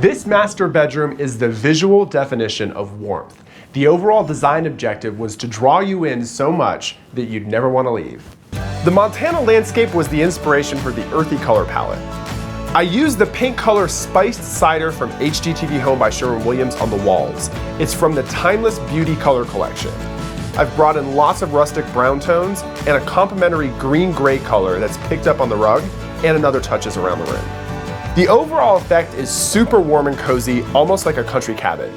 This master bedroom is the visual definition of warmth. The overall design objective was to draw you in so much that you'd never want to leave. The Montana landscape was the inspiration for the earthy color palette. I used the pink color Spiced Cider from HGTV Home by Sherwin on the walls. It's from the Timeless Beauty color collection. I've brought in lots of rustic brown tones and a complementary green-gray color that's picked up on the rug and in other touches around the room. The overall effect is super warm and cozy, almost like a country cabin.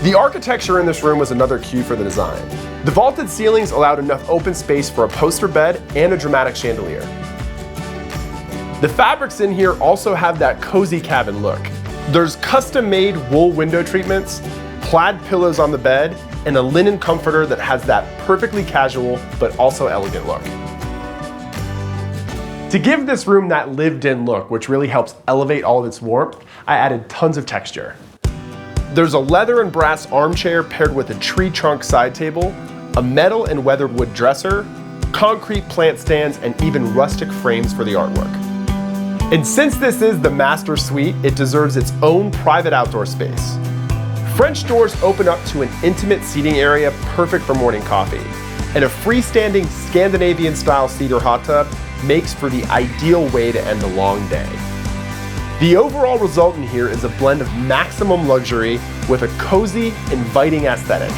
The architecture in this room was another cue for the design. The vaulted ceilings allowed enough open space for a poster bed and a dramatic chandelier. The fabrics in here also have that cozy cabin look. There's custom-made wool window treatments, plaid pillows on the bed, and a linen comforter that has that perfectly casual but also elegant look. To give this room that lived-in look, which really helps elevate all of its warmth, I added tons of texture. There's a leather and brass armchair paired with a tree trunk side table, a metal and weathered wood dresser, concrete plant stands, and even rustic frames for the artwork. And since this is the master suite, it deserves its own private outdoor space. French doors open up to an intimate seating area perfect for morning coffee, and a freestanding Scandinavian-style cedar hot tub makes for the ideal way to end a long day. The overall result in here is a blend of maximum luxury with a cozy, inviting aesthetic.